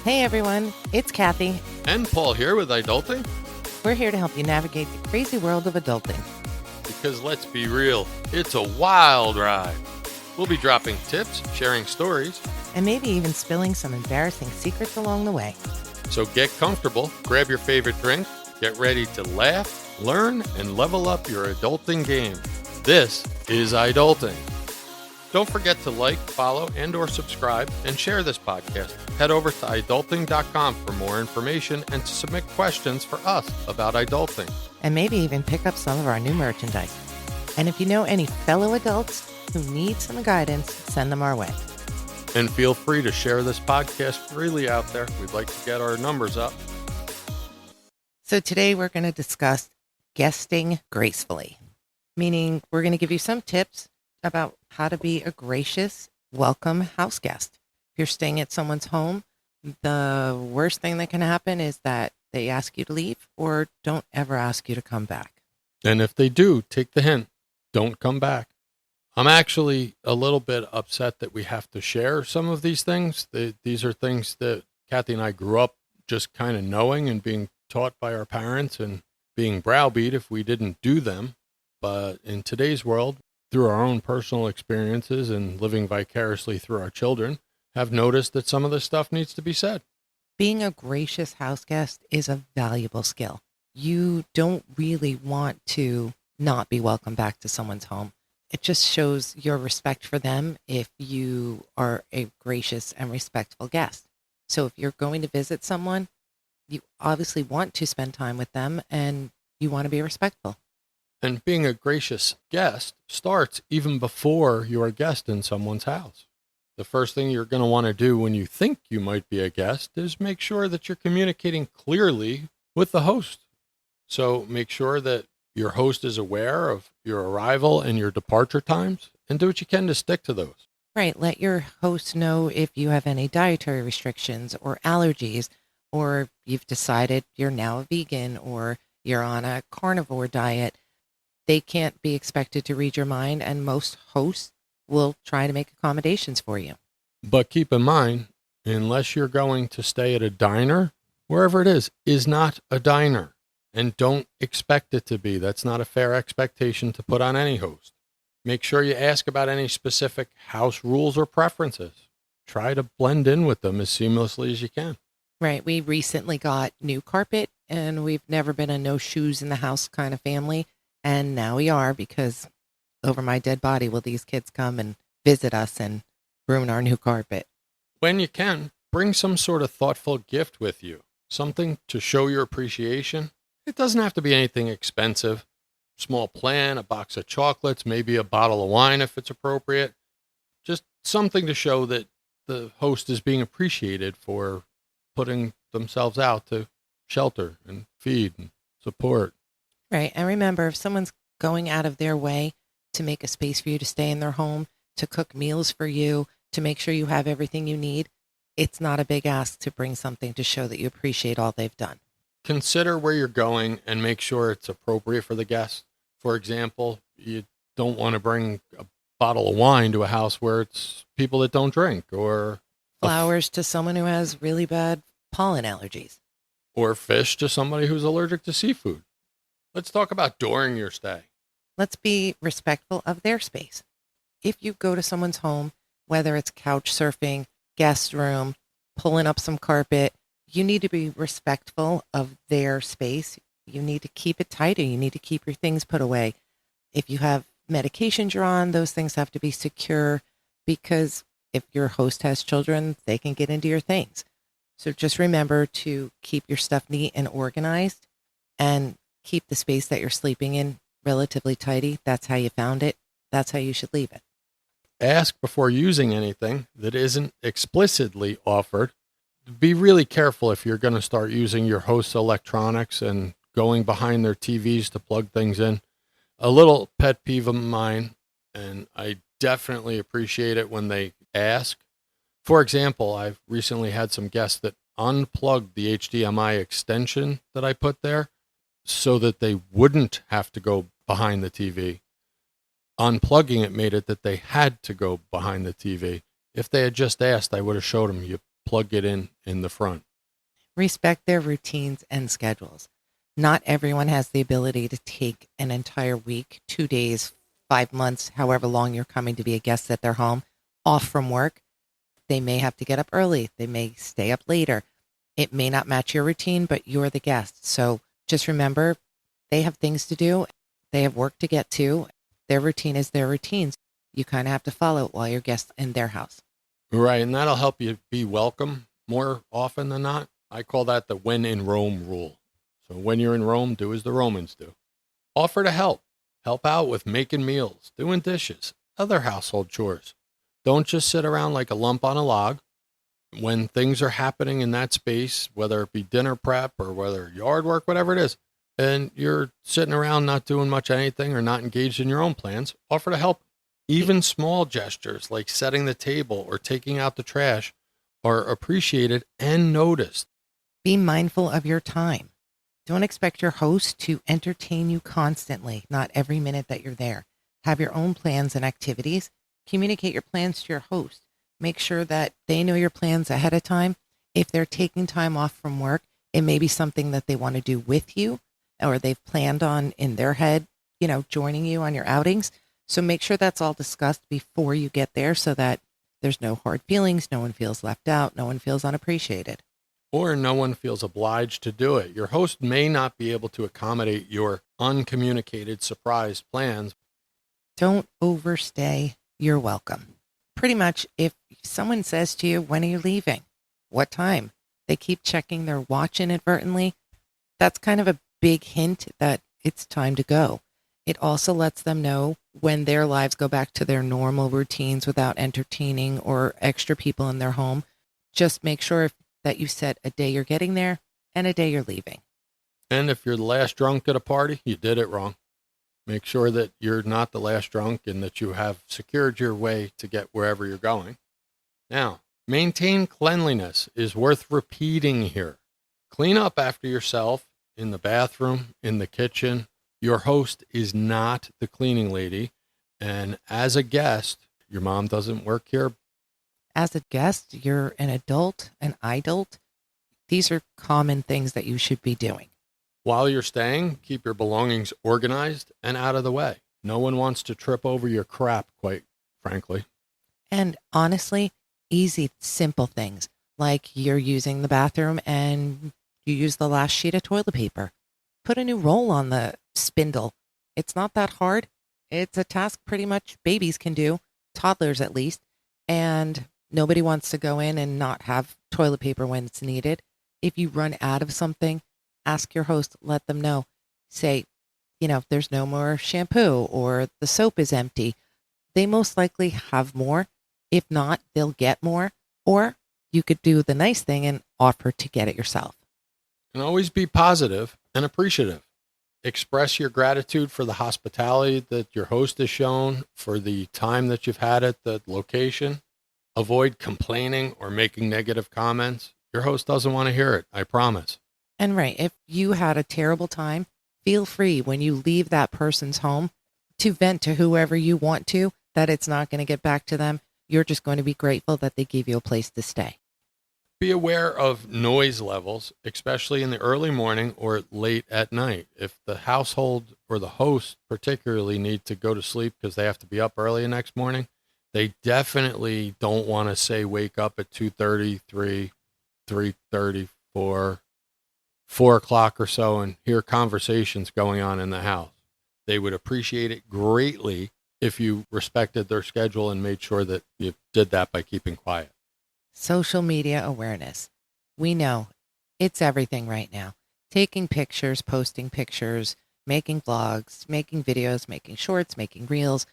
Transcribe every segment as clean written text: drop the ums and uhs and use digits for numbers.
Hey everyone, it's Kathy. And Paul here with iDulting. We're here to help you navigate the crazy world of adulting. Because let's be real, it's a wild ride. We'll be dropping tips, sharing stories, And maybe even spilling some embarrassing secrets along the way. so get comfortable, grab your favorite drink, get ready to laugh, learn, and level up your adulting game. This is iDulting. Don't forget to like, follow, and or subscribe, and share this podcast. Head over to iDulting.com for more information and to submit questions for us about iDulting. And maybe even pick up some of our new merchandise. And if you know any fellow adults who need some guidance, send them our way. And feel free to share this podcast freely out there. We'd like to get our numbers up. So today we're going to discuss guesting gracefully, meaning we're going to give you some tips about how to be a gracious, welcome house guest. If you're staying at someone's home, the worst thing that can happen is that they ask you to leave or don't ever ask you to come back. And if they do, take the hint. Don't come back. I'm actually a little bit upset that we have to share some of these things. These are things that Kathy and I grew up just kind of knowing and being taught by our parents and being browbeat if we didn't do them. But in today's world, through our own personal experiences and living vicariously through our children, have noticed that some of this stuff needs to be said. Being a gracious house guest is a valuable skill. You don't really want to not be welcome back to someone's home. It just shows your respect for them if you are a gracious and respectful guest. So if you're going to visit someone, you obviously want to spend time with them and you want to be respectful. And being a gracious guest starts even before you're a guest in someone's house. The first thing you're going to want to do when you think you might be a guest is make sure that you're communicating clearly with the host. So make sure that your host is aware of your arrival and your departure times, and do what you can to stick to those. Right. Let your host know if you have any dietary restrictions or allergies, or you've decided you're now a vegan or you're on a carnivore diet. They can't be expected to read your mind, and most hosts will try to make accommodations for you. But keep in mind, unless you're going to stay at a diner, wherever it is not a diner. And don't expect it to be. That's not a fair expectation to put on any host. Make sure you ask about any specific house rules or preferences. Try to blend in with them as seamlessly as you can. Right. We recently got new carpet, and we've never been a no shoes in the house kind of family. And now we are, because over my dead body will these kids come and visit us and ruin our new carpet. When you can, bring some sort of thoughtful gift with you. Something to show your appreciation. It doesn't have to be anything expensive. Small plant, a box of chocolates, maybe a bottle of wine if it's appropriate. Just something to show that the host is being appreciated for putting themselves out to shelter and feed and support. Right. And remember, if someone's going out of their way to make a space for you to stay in their home, to cook meals for you, to make sure you have everything you need, it's not a big ask to bring something to show that you appreciate all they've done. Consider where you're going and make sure it's appropriate for the guest. For example, you don't want to bring a bottle of wine to a house where it's people that don't drink, or flowers to someone who has really bad pollen allergies, or fish to somebody who's allergic to seafood. Let's talk about during your stay. Let's be respectful of their space. If you go to someone's home, whether it's couch surfing, guest room, pulling up some carpet, you need to be respectful of their space. You need to keep it tidy. You need to keep your things put away. If you have medications you're on, those things have to be secure, because if your host has children, they can get into your things. So just remember to keep your stuff neat and organized, and keep the space that you're sleeping in relatively tidy. That's how you found it. That's how you should leave it. Ask before using anything that isn't explicitly offered. Be really careful if you're going to start using your host's electronics and going behind their TVs to plug things in. A little pet peeve of mine, and I definitely appreciate it when they ask. For example, I've recently had some guests that unplugged the HDMI extension that I put there so that they wouldn't have to go behind the TV. Unplugging it made it that they had to go behind the TV. If they had just asked, I would have showed them, you plug it in the front. Respect their routines and schedules. Not everyone has the ability to take an entire week, 2 days, 5 months, however long you're coming to be a guest at their home, off from work. They may have to get up early. They may stay up later. It may not match your routine, but you're the guest. So just remember, they have things to do. They have work to get to. Their routine is their routines. You kind of have to follow it while you're guests in their house. Right. And that'll help you be welcome more often than not. I call that the when in Rome rule. So when you're in Rome, do as the Romans do. Offer to help. Help out with making meals, doing dishes, other household chores. Don't just sit around like a lump on a log. When things are happening in that space, whether it be dinner prep or whether yard work, whatever it is, and you're sitting around not doing much anything or not engaged in your own plans, offer to help. Even small gestures like setting the table or taking out the trash are appreciated and noticed. Be mindful of your time. Don't expect your host to entertain you constantly, not every minute that you're there. Have your own plans and activities. Communicate your plans to your host. Make sure that they know your plans ahead of time. If they're taking time off from work, it may be something that they want to do with you or they've planned on in their head, joining you on your outings. So make sure that's all discussed before you get there so that there's no hard feelings. No one feels left out. No one feels unappreciated. Or no one feels obliged to do it. Your host may not be able to accommodate your uncommunicated surprise plans. Don't overstay your welcome. Pretty much, if someone says to you, when are you leaving? What time? They keep checking their watch inadvertently. That's kind of a big hint that it's time to go. It also lets them know when their lives go back to their normal routines without entertaining or extra people in their home. Just make sure that you set a day you're getting there and a day you're leaving. And if you're the last drunk at a party, you did it wrong. Make sure that you're not the last drunk and that you have secured your way to get wherever you're going. Now, maintain cleanliness is worth repeating here. Clean up after yourself in the bathroom, in the kitchen. Your host is not the cleaning lady. And as a guest, your mom doesn't work here. As a guest, you're an adult, an iDult. These are common things that you should be doing. While you're staying, keep your belongings organized and out of the way. No one wants to trip over your crap, quite frankly. And honestly, easy, simple things like you're using the bathroom and you use the last sheet of toilet paper. Put a new roll on the spindle. It's not that hard. It's a task pretty much babies can do, toddlers at least. And nobody wants to go in and not have toilet paper when it's needed. If you run out of something, ask your host, let them know. Say, there's no more shampoo or the soap is empty. They most likely have more. If not, they'll get more. Or you could do the nice thing and offer to get it yourself. And always be positive and appreciative. Express your gratitude for the hospitality that your host has shown, for the time that you've had at the location. Avoid complaining or making negative comments. Your host doesn't want to hear it, I promise. And right, if you had a terrible time, feel free when you leave that person's home to vent to whoever you want to, that it's not going to get back to them. You're just going to be grateful that they gave you a place to stay. Be aware of noise levels, especially in the early morning or late at night. If the household or the host particularly need to go to sleep because they have to be up early the next morning, they definitely don't want to say wake up at 2:30, 3:30, 4 o'clock or so and hear conversations going on in the house. They would appreciate it greatly if you respected their schedule and made sure that you did that by keeping quiet. Social media awareness. We know it's everything right now. Taking pictures, posting pictures, making vlogs, making videos, making shorts, making reels.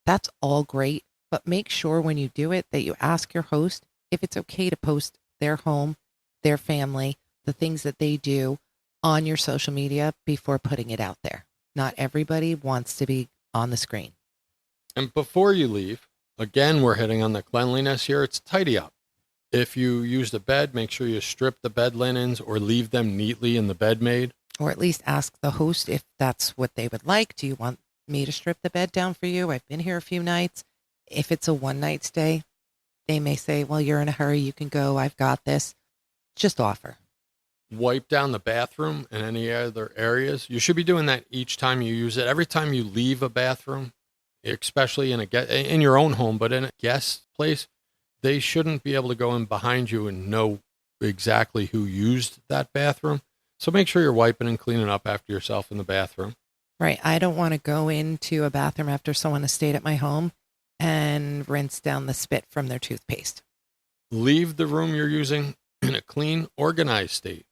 That's all great, but make sure when you do it that you ask your host if it's okay to post their home, their family, the things that they do on your social media before putting it out there. Not everybody wants to be on the screen. And before you leave, again, we're hitting on the cleanliness here. It's tidy up. If you use the bed, make sure you strip the bed linens or leave them neatly in the bed made. Or at least ask the host if that's what they would like. Do you want me to strip the bed down for you? I've been here a few nights. If it's a one-night stay, They may say, well, you're in a hurry. You can go. I've got this. Just offer. Wipe down the bathroom and any other areas. You should be doing that each time you use it. Every time you leave a bathroom, especially in your own home, but in a guest place, they shouldn't be able to go in behind you and know exactly who used that bathroom. So make sure you're wiping and cleaning up after yourself in the bathroom. Right. I don't want to go into a bathroom after someone has stayed at my home and rinse down the spit from their toothpaste. Leave the room you're using in a clean, organized state.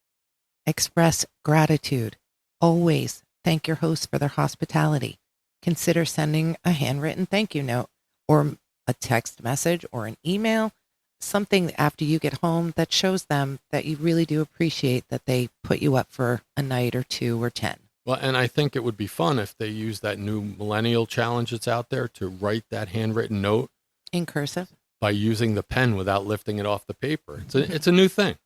Express gratitude. Always thank your host for their hospitality. Consider sending a handwritten thank you note or a text message or an email, something after you get home that shows them that you really do appreciate that they put you up for a night or 2 or 10. Well, and I think it would be fun if they use that new millennial challenge that's out there to write that handwritten note In cursive. by using the pen without lifting it off the paper. It's a new thing.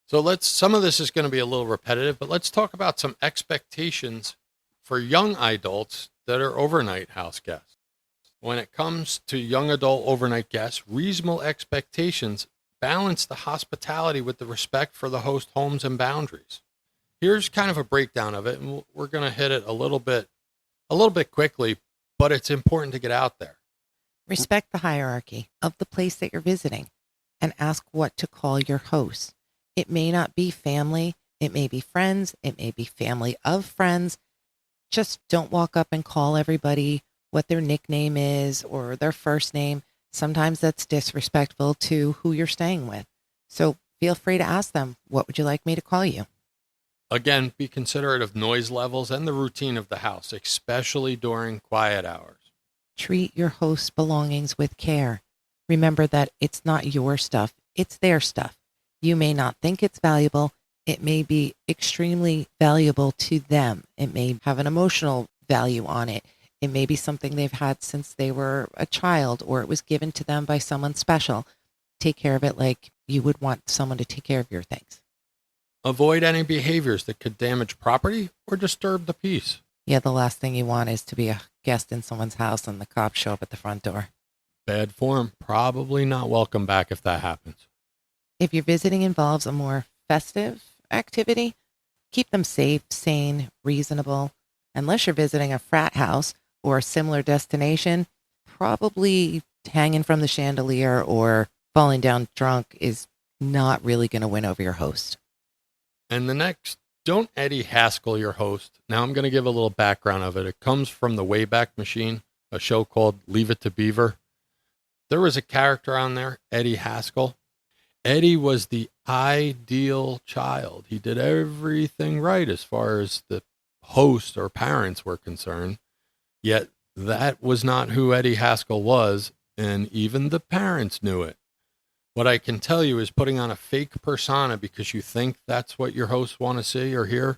So some of this is going to be a little repetitive, but let's talk about some expectations for young adults that are overnight house guests. When it comes to young adult overnight guests, reasonable expectations balance the hospitality with the respect for the host homes and boundaries. Here's kind of a breakdown of it, and we're going to hit it a little bit quickly, but it's important to get out there. Respect the hierarchy of the place that you're visiting and ask what to call your host. It may not be family. It may be friends. It may be family of friends. Just don't walk up and call everybody what their nickname is or their first name. Sometimes that's disrespectful to who you're staying with. So feel free to ask them, what would you like me to call you? Again, be considerate of noise levels and the routine of the house, especially during quiet hours. Treat your host's belongings with care. Remember that it's not your stuff. It's their stuff. You may not think it's valuable. It may be extremely valuable to them. It may have an emotional value on it. It may be something they've had since they were a child, or it was given to them by someone special. Take care of it like you would want someone to take care of your things. Avoid any behaviors that could damage property or disturb the peace. Yeah, the last thing you want is to be a guest in someone's house and the cops show up at the front door. Bad form, probably not welcome back if that happens. If your visiting involves a more festive activity, keep them safe, sane, reasonable. Unless you're visiting a frat house or a similar destination, probably hanging from the chandelier or falling down drunk is not really going to win over your host. And the next, don't Eddie Haskell your host. Now I'm going to give a little background of it. It comes from the Wayback Machine, a show called Leave It to Beaver. There was a character on there, Eddie Haskell. Eddie was the ideal child. He did everything right as far as the host or parents were concerned. Yet that was not who Eddie Haskell was, and even the parents knew it. What I can tell you is putting on a fake persona because you think that's what your hosts want to see or hear,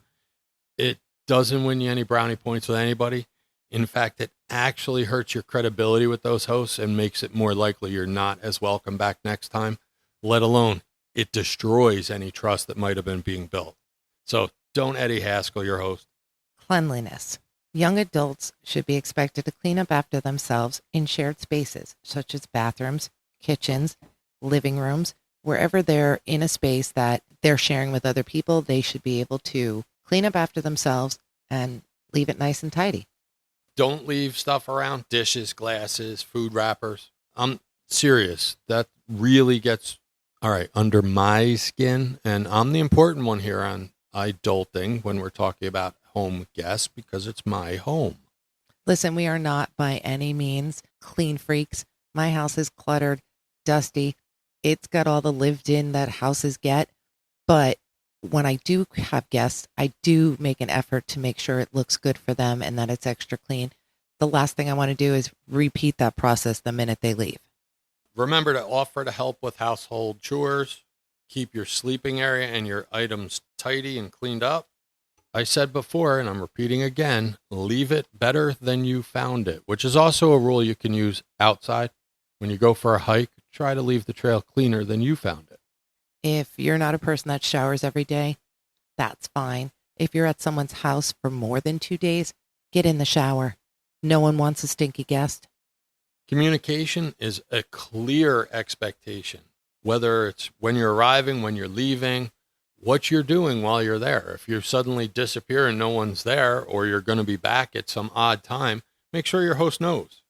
it doesn't win you any brownie points with anybody. In fact, it actually hurts your credibility with those hosts and makes it more likely you're not as welcome back next time, let alone it destroys any trust that might have been being built. So don't Eddie Haskell your host. Cleanliness. Young adults should be expected to clean up after themselves in shared spaces, such as bathrooms, kitchens, living rooms. Wherever they're in a space that they're sharing with other people, they should be able to clean up after themselves and leave it nice and tidy. Don't leave stuff around, dishes, glasses, food wrappers. I'm serious. That really gets, all right, under my skin. And I'm the important one here on iDulting when we're talking about home guests because it's my home. Listen, we are not by any means clean freaks. My house is cluttered, dusty. It's got all the lived in that houses get. But when I do have guests, I do make an effort to make sure it looks good for them and that it's extra clean. The last thing I want to do is repeat that process the minute they leave. Remember to offer to help with household chores. Keep your sleeping area and your items tidy and cleaned up. I said before, and I'm repeating again, leave it better than you found it, which is also a rule you can use outside. When you go for a hike, try to leave the trail cleaner than you found it. If you're not a person that showers every day, that's fine. If you're at someone's house for more than 2 days, get in the shower. No one wants a stinky guest. Communication is a clear expectation, whether it's when you're arriving, when you're leaving, what you're doing while you're there. If you suddenly disappear and no one's there, or you're going to be back at some odd time, make sure your host knows.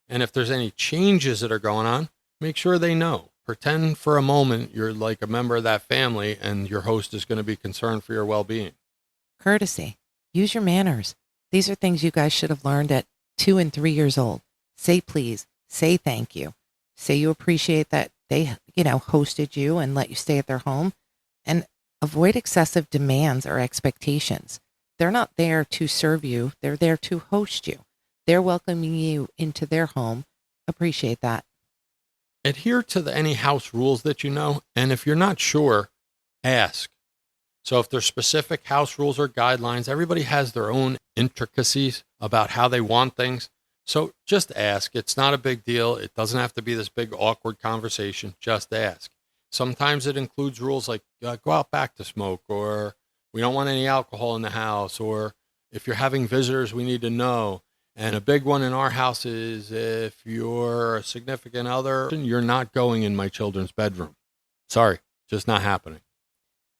And if there's any changes that are going on, make sure they know. Pretend for a moment you're like a member of that family and your host is going to be concerned for your well-being. Courtesy. Use your manners. These are things you guys should have learned at 2 and 3 years old. Say please. Say thank you. Say you appreciate that they, hosted you and let you stay at their home. And avoid excessive demands or expectations. They're not there to serve you. They're there to host you. They're welcoming you into their home. Appreciate that. Adhere to any house rules that you know, and if you're not sure, ask. So if there's specific house rules or guidelines, everybody has their own intricacies about how they want things. So just ask. It's not a big deal. It doesn't have to be this big awkward conversation. Just ask. Sometimes it includes rules like go out back to smoke, or we don't want any alcohol in the house, or if you're having visitors, we need to know. And a big one in our house is if you're a significant other, you're not going in my children's bedroom. Sorry, just not happening.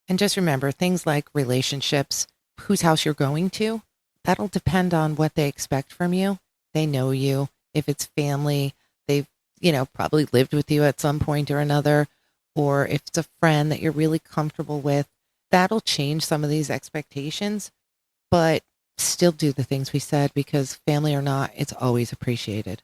And just remember, things like relationships, whose house you're going to, that'll depend on what they expect from you. They know you. If it's family, they've, probably lived with you at some point or another. Or if it's a friend that you're really comfortable with, that'll change some of these expectations. But still do the things we said, because family or not, it's always appreciated.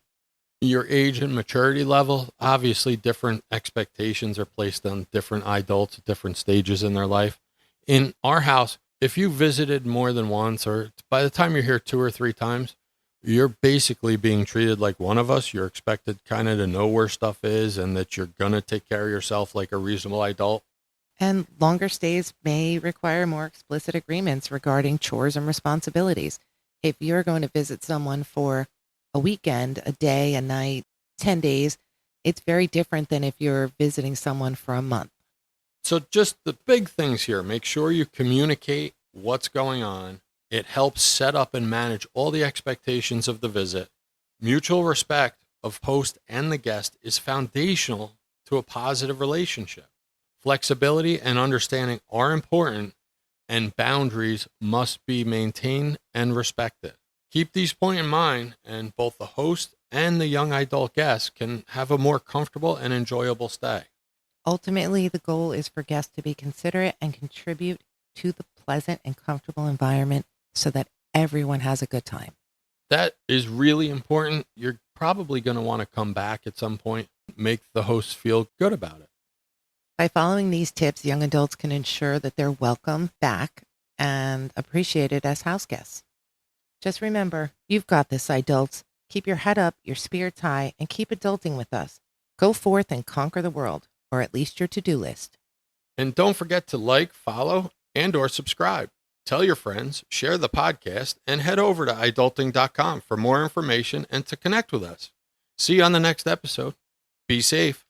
Your age and maturity level, obviously different expectations are placed on different adults at different stages in their life. In our house, if you visited more than once, or by the time you're here 2 or 3 times, you're basically being treated like one of us. You're expected kind of to know where stuff is and that you're going to take care of yourself like a reasonable adult. And longer stays may require more explicit agreements regarding chores and responsibilities. If you're going to visit someone for a weekend, a day, a night, 10 days, it's very different than if you're visiting someone for a month. So just the big things here, make sure you communicate what's going on. It helps set up and manage all the expectations of the visit. Mutual respect of host and the guest is foundational to a positive relationship. Flexibility and understanding are important, and boundaries must be maintained and respected. Keep these points in mind, and both the host and the young adult guest can have a more comfortable and enjoyable stay. Ultimately, the goal is for guests to be considerate and contribute to the pleasant and comfortable environment so that everyone has a good time. That is really important. You're probably going to want to come back at some point, make the host feel good about it. By following these tips, young adults can ensure that they're welcome back and appreciated as house guests. Just remember, you've got this, adults. Keep your head up, your spirits high, and keep adulting with us. Go forth and conquer the world, or at least your to-do list. And don't forget to like, follow, and/or subscribe. Tell your friends, share the podcast, and head over to iDulting.com for more information and to connect with us. See you on the next episode. Be safe.